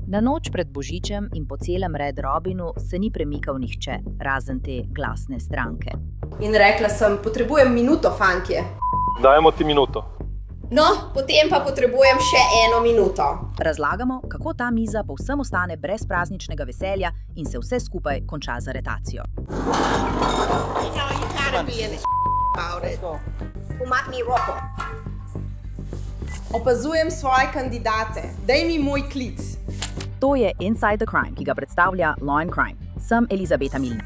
Na noč pred Božičem in po celem Red Robinu se ni premikal nihče, razen te glasne stranke. In rekla sem, potrebujem minuto, fantje. Dajemo ti minuto. No, potem pa potrebujem še 1 minuto. Razlagamo, kako ta miza povsem ostane brez prazničnega veselja in se vse skupaj konča z aretacijo. Umakni roko. Opazujem svoje kandidate. Daj mi moj klic. To je Inside the Crime, ki ga predstavlja Law & Crime. Sem Elizabeta Milner.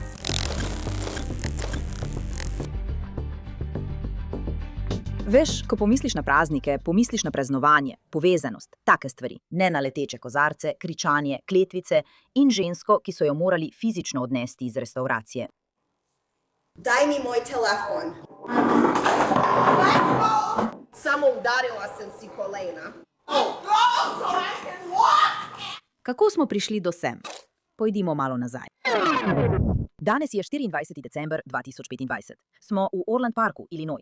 Veš, ko pomisliš na praznike, pomisliš na praznovanje, povezanost, take stvari, ne na leteče kozarce, kričanje, kletvice in žensko, ki so jo morali fizično odnesti iz restauracije. Daj mi moj telefon. Samo udarila sem si kolena. Kako smo prišli do sem? Pojdimo malo nazaj. Danes je 24. december 2025. Smo v Orland Parku, Illinois.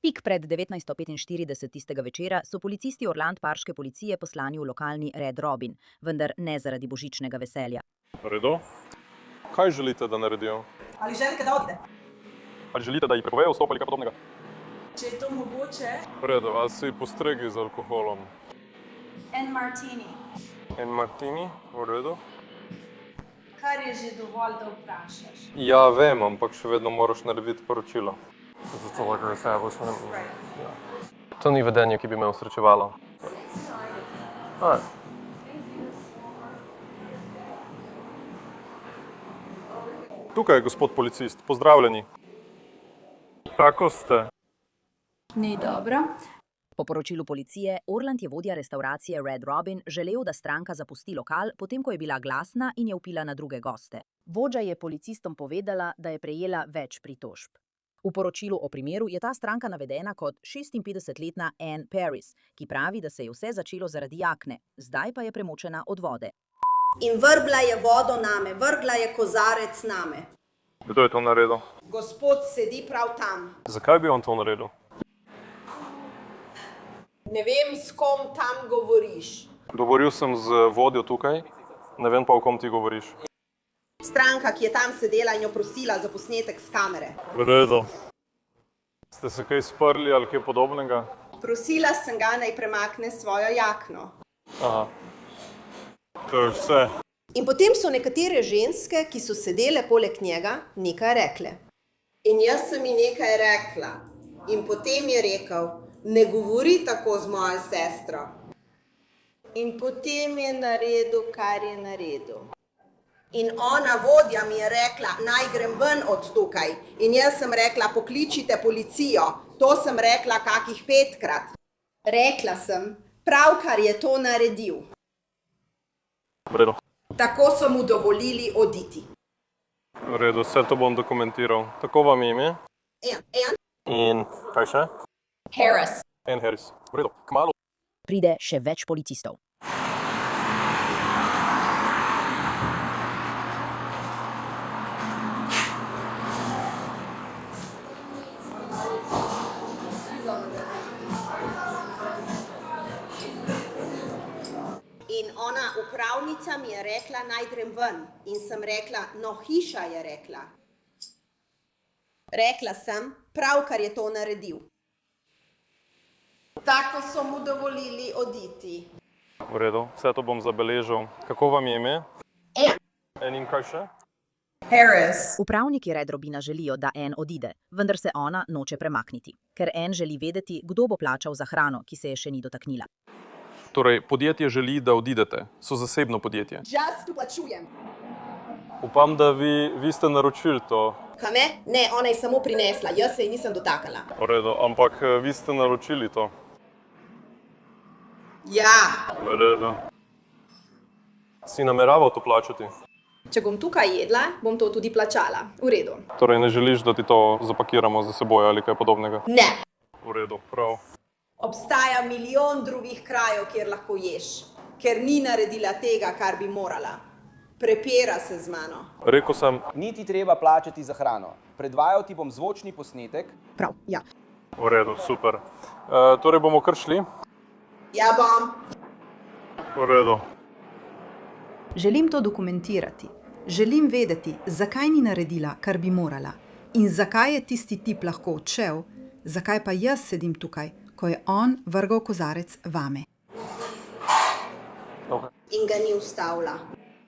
Pik pred 19:45 tistega večera so policisti Orland Parške policije poslani v lokalni Red Robin, vendar ne zaradi božičnega veselja. Redo? Kaj želite, da naredijo? Ali želite, da odide? Ali želite, da ji prepovejo vstop ali kaj podobnega? Če je to mogoče. Redo, ali si postregli z alkoholom? En martini. En martini? V redu? Kar je že dovolj, da vprašaš. Ja, vem, ampak še vedno moraš narediti poročilo. To ni vedenje, ki bi me osrečevalo. Tukaj, gospod policist, pozdravljeni. Kako ste? Ni dobro. Po poročilu policije, Orland je vodja restauracije Red Robin želel, da stranka zapusti lokal, potem ko je bila glasna in je vpila na druge goste. Vodja je policistom povedala, da je prejela več pritožb. V poročilu o primeru je ta stranka navedena kot 56-letna Ann Paris, ki pravi, da se je vse začelo zaradi jakne, zdaj pa je premočena od vode. In vrbla je vodo name, vrgla je kozarec name. Kdo je to naredil? Gospod sedi prav tam. Zakaj bi on to naredil? Ne vem, s kom tam govoriš. Govoril sem z vodjo tukaj, ne vem pa, o kom ti govoriš. Stranka, ki je tam sedela in jo prosila za posnetek s kamere. V redu. Ste se kaj sprli ali kaj podobnega? Prosila sem ga, naj premakne svojo jakno. Aha. To je vse. In potem so nekatere ženske, ki so sedele poleg njega, nekaj rekle. In jaz sem ji nekaj rekla. In potem je rekel, ne govori tako z mojo sestro. In potem je naredil, kar je naredil. In ona, vodja, mi je rekla, naj grem ven od tukaj. In jaz sem rekla, pokličite policijo. To sem rekla kakih 5-krat. Rekla sem, pravkar je to naredil. V redu. Tako so mu dovolili oditi. V redu, vse to bom dokumentiral. Tako vam je ime? In kaj še? Harris. Ann Harris. V redu, kmalu. Pride še več policistov. In ona, upravnica, mi je rekla, naj grem ven. In sem rekla, no, hiša je rekla. Rekla sem, pravkar je to naredil. Tako so mu dovolili oditi. V redu, vse to bom zabeležil. Kako vam je ime? Ann in kaj še? Harris. Upravniki Red Robina želijo, da Ann odide, vendar se ona noče premakniti, ker Ann želi vedeti, kdo bo plačal za hrano, ki se je še ni dotaknila. Torej, podjetje želi, da odidete. So zasebno podjetje. Just plačujem. Upam, da vi ste naročili to. Kame? Ne, ona je samo prinesla, jaz se ji nisem dotakala. V redu, ampak vi ste naročili to. Ja. V redu. Si nameraval to plačati? Če bom tukaj jedla, bom to tudi plačala. V redu. Torej, ne želiš, da ti to zapakiramo za seboj ali kaj podobnega? Ne. V redu, prav. Obstaja milijon drugih krajev, kjer lahko ješ, ker ni naredila tega, kar bi morala. Prepira se z mano. Rekel sem, Ni ti treba plačati za hrano. Predvajal ti bom zvočni posnetek. Prav, ja. v redu, super. Torej bomo kar šli? Ja bom. V redu. Želim to dokumentirati. Želim vedeti, zakaj ni naredila, kar bi morala. In zakaj je tisti tip lahko odšel, zakaj pa jaz sedim tukaj, ko je on vrgal kozarec vame. In ga ni ustavila.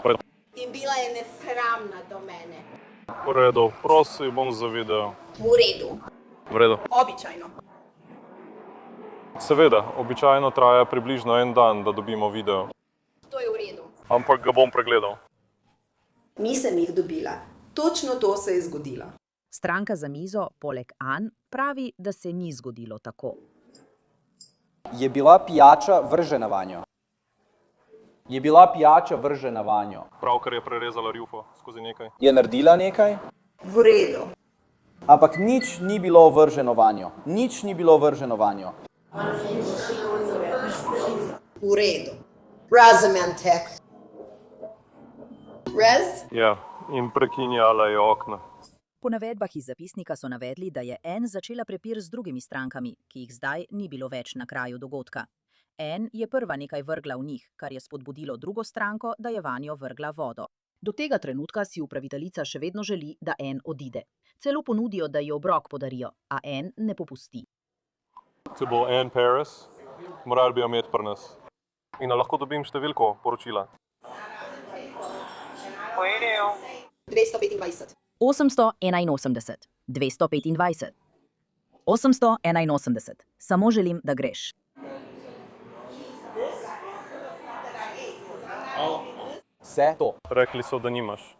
Pred... In bila je nesramna do mene. V redu, prosim, bom za video. V redu. V redu. Običajno. Seveda, običajno traja približno en dan, da dobimo video. To je v redu. Ampak ga bom pregledal. Nisem jih dobila. Točno to se je zgodilo. Stranka za mizo, poleg Ann, pravi, da se ni zgodilo tako. Je bila pijača vržena vanjo? Je bila pijača vržena vanjo? Pravkar je prerezala rjufo skozi nekaj. Je naredila nekaj? V redu. Ampak nič ni bilo vrženo vanjo. Nič ni bilo vrženo vanjo. V redu. Razumem te. Res? Ja, in prekinjala je okna. Po navedbah iz zapisnika so navedli, da je Ann začela prepir z drugimi strankami, ki jih zdaj ni bilo več na kraju dogodka. Ann je prva nekaj vrgla v njih, kar je spodbudilo drugo stranko, da je vanjo vrgla vodo. Do tega trenutka si upraviteljica še vedno želi, da Ann odide. Celo ponudijo, da ji obrok podarijo, a Ann ne popusti. Če bo Ann Paris, moral bi jo imeti pri nas. In lahko dobim številko poročila. 225. 881, 225, 881. Samo želim, da greš. Vse to. Rekli so, da nimaš.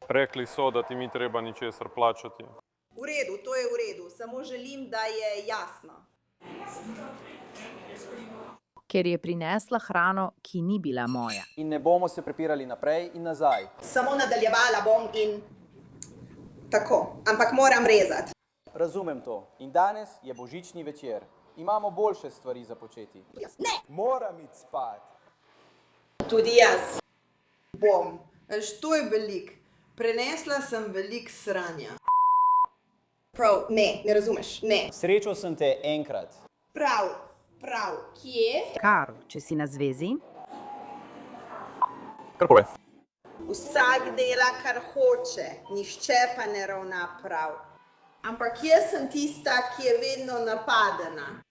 Rekli so, da ti ni treba ničesar plačati. V redu, to je v redu. Samo želim, da je jasno. Ker je prinesla hrano, ki ni bila moja. In ne bomo se prepirali naprej in nazaj. Samo nadaljevala bom in tako. Ampak moram rezati. Razumem to. In danes je božični večer. Imamo boljše stvari za početi. Ne, Moram iti spat. tudi jaz bom. To je velik. Prenesla sem velik sranja. Prav, ne razumeš, ne. Srečal sem te enkrat. Prav. Kje? Kar, če si na zvezi, Kar povej. Vsak dela, kar hoče, nihče pa ne ravna prav. Ampak jaz sem tista, ki je vedno napadena.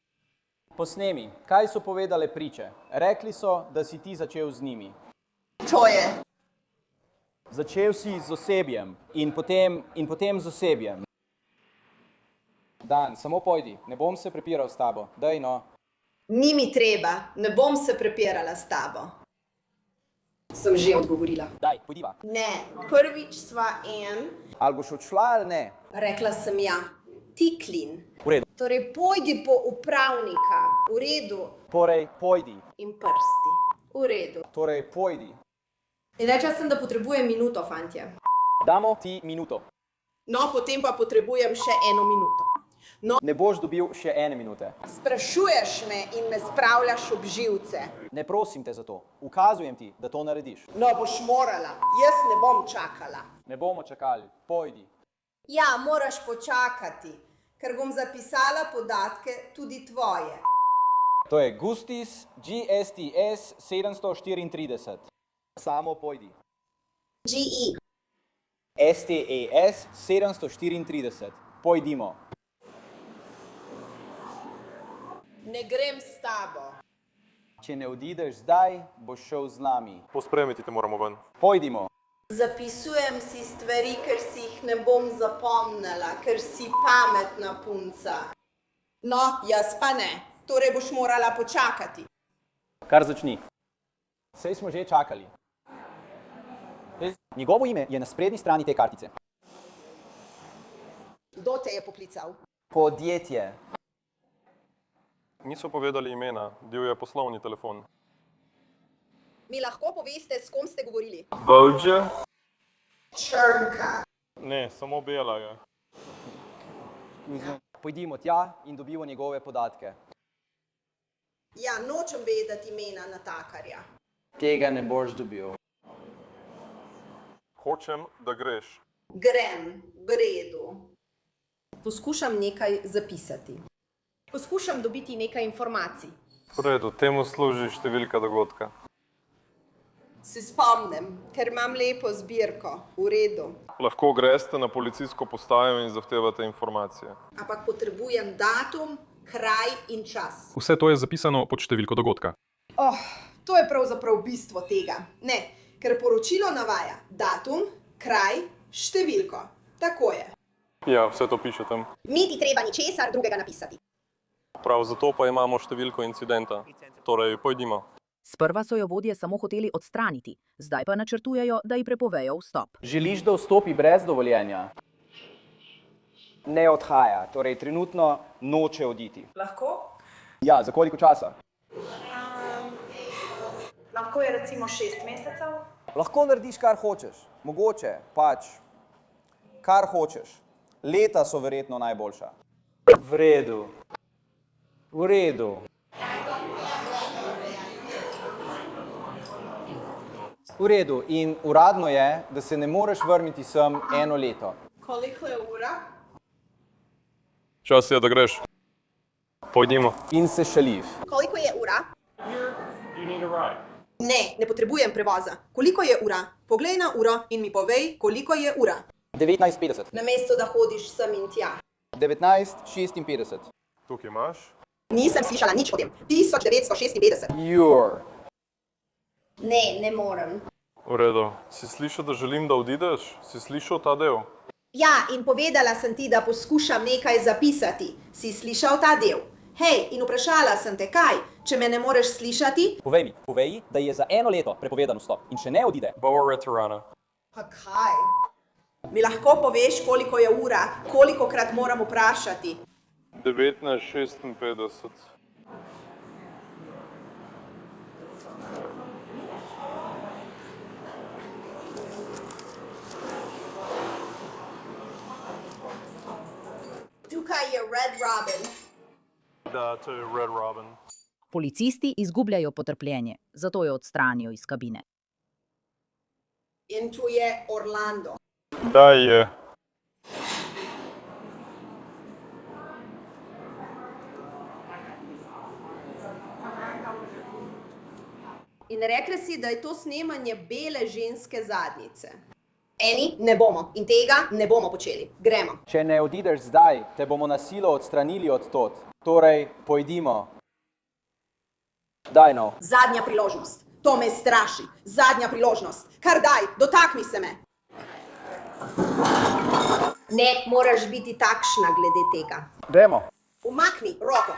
Posnemi, kaj so povedale priče? Rekli so, da si ti začel z njimi. To je. Začel si z osebjem in potem z osebjem. Dan, samo pojdi, ne bom se prepiral s tabo. Daj no. Ni mi treba, ne bom se prepirala s tabo. Sem že odgovorila. Daj, pojdiva. Ne, prvič sva en. Ali boš odšla ali ne? Rekla sem ja. Tiklin. V redu. Torej, pojdi po upravnika. V redu. Torej, pojdi. In prsti. V redu. Torej, pojdi. In rekla sem, da potrebujem minuto, fantje. Damo ti minuto. No, potem pa potrebujem še 1 minuto. Ne boš dobil še 1 minute. Sprašuješ me in me spravljaš ob živce. Ne prosim te za to. Ukazujem ti, da to narediš. No, boš morala. Jaz ne bom čakala. Ne bomo čakali. Pojdi. Ja, moraš počakati, ker bom zapisala podatke tudi tvoje. To je Gustis GSTS 734. Samo pojdi. GE. STES 734. Pojdimo. Ne grem s tabo. Če ne odideš zdaj, boš šel z nami. Pospremiti te moramo ven. Pojdimo. Zapisujem si stvari, ker si jih ne bom zapomnila, ker si pametna punca. No, jaz pa ne. Torej boš morala počakati. Kar začni. Sej smo že čakali. Njegovo ime je na sprednji strani te kartice. Kdo te je poklical? Podjetje. Niso povedali imena, bil je poslovni telefon. Mi lahko poveste, s kom ste govorili? Bolže? Črnka. Ne, samo bela je. Pojdimo tja in dobimo njegove podatke. Ja, nočem vedeti imena natakarja. Tega ne boš dobil. Hočem, da greš. Grem, v redu. Poskušam nekaj zapisati. Poskušam dobiti nekaj informacij. V redu, temu služi številka dogodka. Se spomnim, ker imam lepo zbirko. V redu. Lahko greste na policijsko postajo in zahtevate informacije. Ampak potrebujem datum, kraj in čas. Vse to je zapisano pod številko dogodka. To je pravzaprav bistvo tega. Ne, ker poročilo navaja datum, kraj, številko. Tako je. Ja, vse to piše tam. Ni ti treba ničesar drugega napisati. Prav zato pa imamo številko incidenta. Torej, pojdimo. Sprva so jo vodje samo hoteli odstraniti, zdaj pa načrtujejo, da ji prepovejo vstop. Želiš, da vstopi brez dovoljenja? Ne odhaja, torej trenutno noče oditi. Lahko? Ja, za koliko časa? Lahko je recimo 6 mesecev. Lahko narediš, kar hočeš. Mogoče, pač, kar hočeš. Leta so verjetno najboljša. V redu. V redu. V redu. In uradno je, da se ne moreš vrniti sem 1 leto. Koliko je ura? Čas je, da greš. Pojdimo. In se šaliv. Koliko je ura? Ne potrebujem prevoza. Koliko je ura? Poglej na uro in mi povej, koliko je ura. 19:50. Namesto da hodiš sem in tja. 19:56. Tukaj imaš. Nisem slišala nič o tem. 1956. Jur. Ne morem. V redu. Si slišal, da želim, da odideš? Si slišal ta del? Ja, in povedala sem ti, da poskušam nekaj zapisati. Si slišal ta del? Hej, in vprašala sem te, kaj? Če me ne moreš slišati? Povej, da je za 1 leto prepovedan vstop. In če ne odide. Boa Retorana. Pa kaj? Mi lahko poveš, koliko je ura, kolikokrat moram vprašati? 19:56. Tukaj je Red Robin. Da, to je Red Robin. Policisti izgubljajo potrpljenje, zato jo odstranijo iz kabine. In tu je Orlando. Da je. In rekli si, da je to snemanje bele ženske zadnjice. Eni ne bomo in tega ne bomo počeli. Gremo. Če ne odideš zdaj, te bomo na silo odstranili od tod. Torej, pojdimo. Daj no. Zadnja priložnost. To me straši. Zadnja priložnost. Kar daj, dotakni se me. Ne moraš biti takšna glede tega. Dajmo. Umakni roko.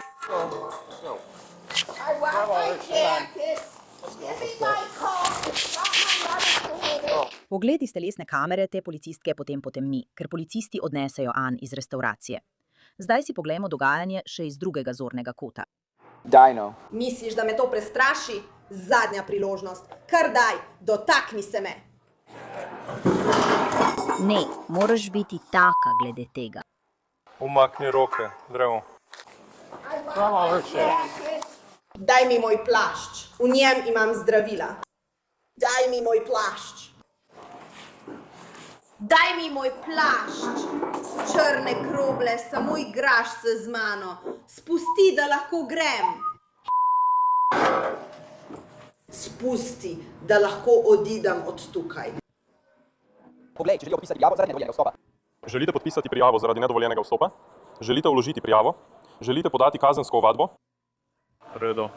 Pogled iz telesne kamere te policistke potem potemni, ker policisti odnesejo Ann iz restavracije. Zdaj si poglejmo dogajanje še iz drugega zornega kota. Daj no. Misliš, da me to prestraši? Zadnja priložnost. Kar daj, dotakni se me. Ne, moraš biti taka glede tega. Umakni roke. Gremo. Daj mi moj plašč. V njem imam zdravila. Daj mi moj plašč. Daj mi moj plašč. Črne krogle, samo igraš se z mano. Spusti, da lahko grem. Spusti, da lahko odidem od tukaj. Poglej, če želijo pisati prijavo zaradi nedovoljenega vstopa. Želite podpisati prijavo zaradi nedovoljenega vstopa? Želite vložiti prijavo? Želite podati kazensko ovadbo? Redo.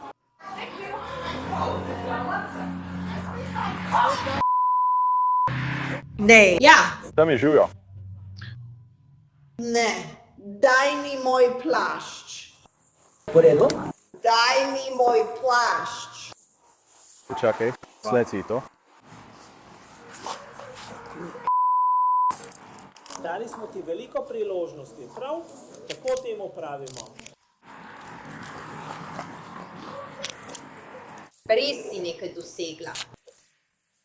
Ne. Ja. Tam je živijo. Ne. Daj mi moj plašč. Po redu. Daj mi moj plašč. Čakaj, sleci to. Dali smo ti veliko priložnosti, prav? Tako temu pravimo. Res si nekaj dosegla.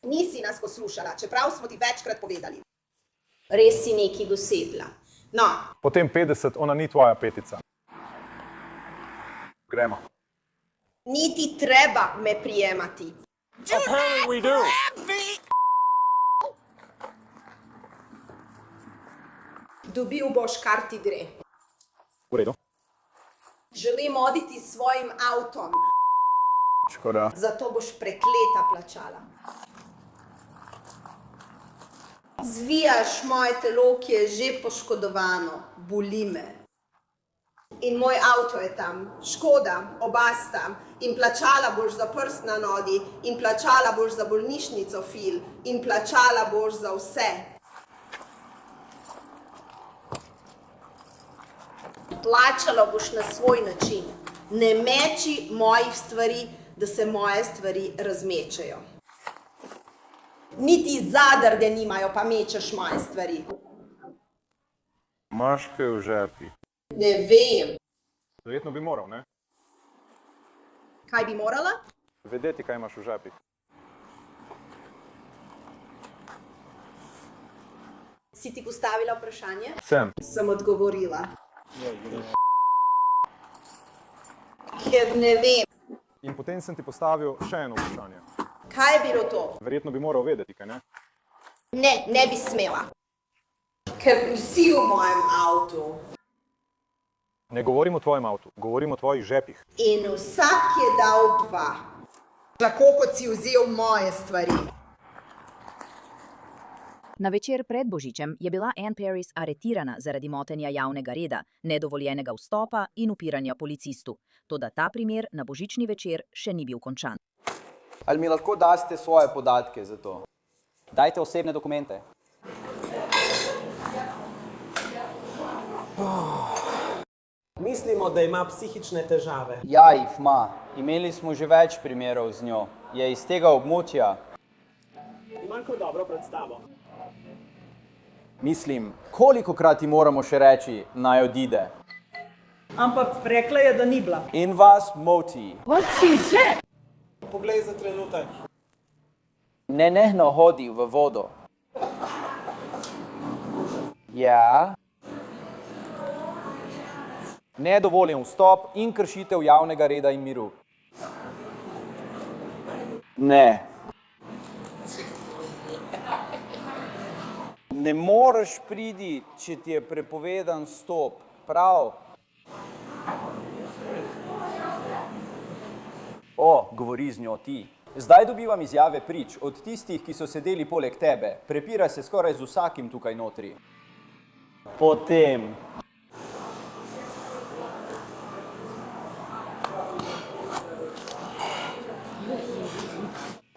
Nisi nas poslušala, čeprav smo ti večkrat povedali. Res si nekaj dosegla. No. Potem 50, ona ni tvoja petica. Gremo. Niti treba me prijemati. We do. Dobil boš, kar ti gre. V redu. Želim oditi s svojim avtom. Škoda. Zato boš prekleta plačala. Zvijaš moje telo, ki je že poškodovano, boli me. In moj avto je tam, škoda, oba sta. In plačala boš za prst na nogi, in plačala boš za bolnišnico, Phil, in plačala boš za vse. Plačala boš na svoj način. Ne meči mojih stvari, da se moje stvari razmečejo. Niti zadrge nimajo, pa mečeš moje stvari. Imaš kaj v žepi? Ne vem. Verjetno bi moral, ne? Kaj bi morala? Vedeti, kaj imaš v žepi. Si ti postavila vprašanje? Sem odgovorila. Ker ne vem. In potem sem ti postavil še eno vprašanje. Kaj je bilo to? Verjetno bi moral vedeti, kaj ne? Ne bi smela. Ker vsi v mojem avtu. Ne govorim o tvojem avtu, govorim o tvojih žepih. In vsak je dal 2. Tako kot si vzel moje stvari. Na večer pred Božičem je bila Ann Paris aretirana zaradi motenja javnega reda, nedovoljenega vstopa in upiranja policistu. Toda ta primer na božični večer še ni bil končan. Ali mi lahko daste svoje podatke za to? Dajte osebne dokumente. Mislimo, da ima psihične težave. Ja, jih ima. Imeli smo že več primerov z njo. Je iz tega območja. Ima kar dobro predstavo. Mislim, kolikokrat ji moramo še reči, naj odide. Ampak rekla je, da ni bila. In vas moti. Poglej za trenutek. Nenehno hodi v vodo. Ja. Nedovoljen vstop in kršitev javnega reda in miru. Ne. Ne moreš priti, če ti je prepovedan vstop. Prav. O, govori z njo ti. Zdaj dobivam izjave prič od tistih, ki so sedeli poleg tebe. Prepira se skoraj z vsakim tukaj notri. Potem.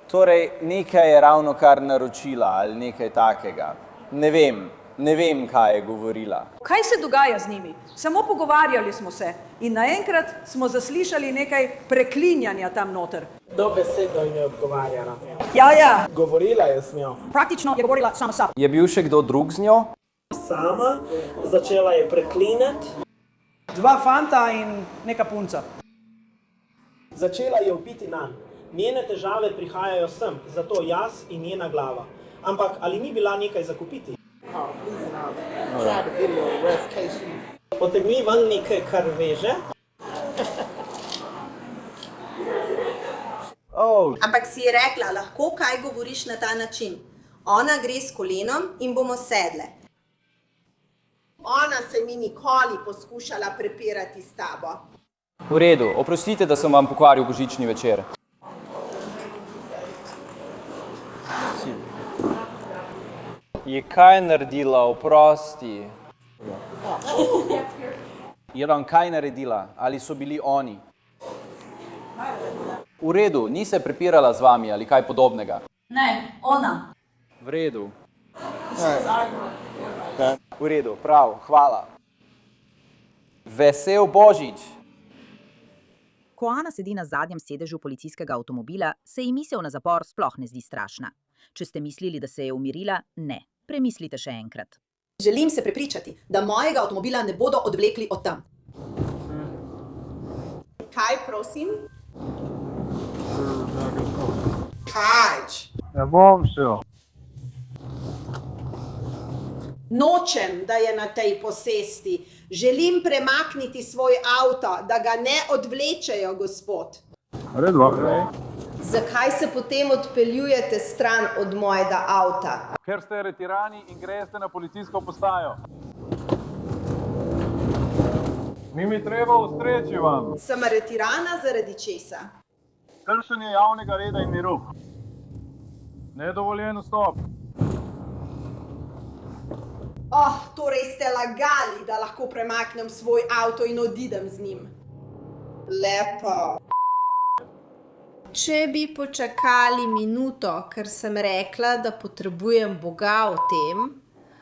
Torej, nekaj je ravno kar naročila ali nekaj takega. Ne vem, kaj je govorila. Kaj se dogaja z njimi? Samo pogovarjali smo se in naenkrat smo zaslišali nekaj preklinjanja tam noter. Dobesedno jim je odgovarjala. Ja. Govorila je z njo. Praktično je govorila sama sabo. Je bil še kdo drug z njo? Sama, začela je preklinjati. 2 fanta in neka punca. Začela je vpiti nanj. Njene težave prihajajo sem, zato jaz in njena glava. Ampak ali ni bila nekaj za kupiti? Potegni ven nekaj, kar veže. Ampak si je rekla, lahko kaj govoriš na ta način. Ona gre s kolenom in bomo sedle. Ona se ni nikoli poskušala prepirati s tabo. V redu, oprostite, da sem vam pokvaril božični večer. Je kaj naredila, oprosti? Je vam kaj naredila? Ali so bili oni? V redu, ni se prepirala z vami ali kaj podobnega? Ne, ona. V redu. V redu, prav, hvala. Vesel Božič! Ko Ana sedi na zadnjem sedežu policijskega avtomobila, se ji misel na zapor sploh ne zdi strašna. Če ste mislili, da se je umirila, ne. Premislite še enkrat. Želim se prepričati, da mojega avtomobila ne bodo odvlekli od tam. Kaj, prosim? Kaj? Ne bom šel. Nočem, da je na tej posesti. Želim premakniti svoj avto, da ga ne odvlečejo, gospod. Redno. Zakaj se potem odpeljujete stran od mojega avta? Ker ste aretirani in greste na policijsko postajo. Ni mi treba ustreči vam. Sem aretirana zaradi česa? Kršenje javnega reda in miru. Nedovoljen vstop. Torej ste lagali, da lahko premaknem svoj avto in odidem z njim. Lepo. Če bi počakali minuto, ker sem rekla, da potrebujem Boga o tem,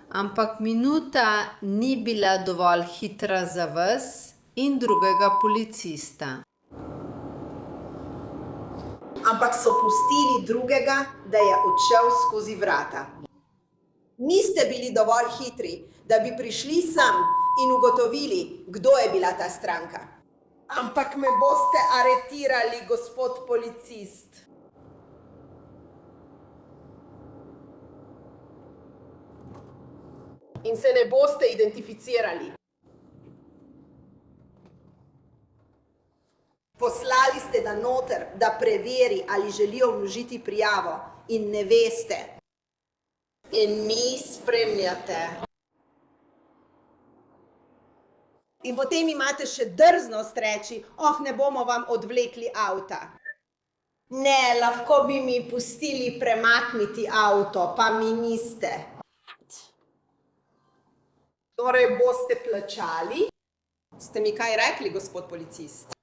ampak minuta ni bila dovolj hitra za vas in drugega policista. Ampak so pustili drugega, da je odšel skozi vrata. Niste bili dovolj hitri, da bi prišli sem in ugotovili, kdo je bila ta stranka. Ampak me boste aretirali, gospod policist. In se ne boste identificirali. Poslali ste ga noter, da preveri, ali želijo vložiti prijavo in ne veste. In mi spremljate. In potem imate še drznost reči, ne bomo vam odvlekli avta. Ne, lahko bi mi pustili premakniti avto, pa mi niste. Torej boste plačali? Ste mi kaj rekli, gospod policist?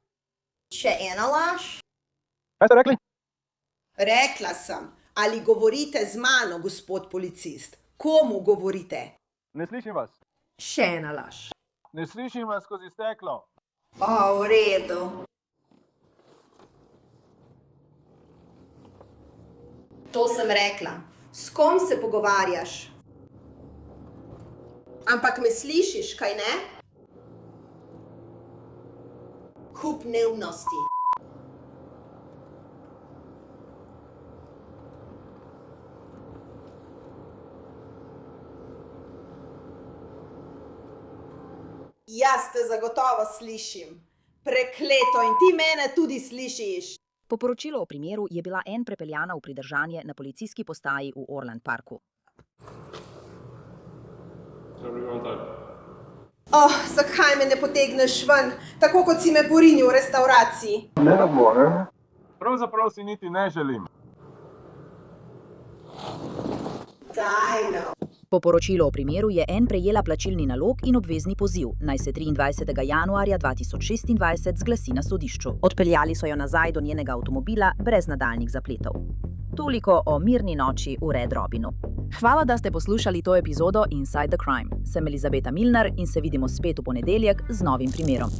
Še ena laž? Kaj ste rekli? Rekla sem, ali govorite z mano, gospod policist? Komu govorite? Ne slišim vas. Še ena laž. Ne slišim vas skozi steklo. V redu. To sem rekla. S kom se pogovarjaš? Ampak me slišiš, kaj ne? Kup neumnosti. Jaz te zagotovo slišim. Prekleto, in ti mene tudi slišiš. Po poročilu o primeru je bila Anne prepeljana v pridržanje na policijski postaji v Orland Parku. Zakaj me ne potegneš ven, tako kot si me porinil v restavraciji? Ne morem. Pravzaprav si niti ne želim. Daj no. Po poročilu o primeru je Anne prejela plačilni nalog in obvezni poziv, naj se 23. januarja 2026 zglasi na sodišču. Odpeljali so jo nazaj do njenega avtomobila brez nadaljnjih zapletov. Toliko o mirni noči v Red Robinu. Hvala, da ste poslušali to epizodo Inside the Crime. Sem Elizabeta Milner in se vidimo spet v ponedeljek z novim primerom.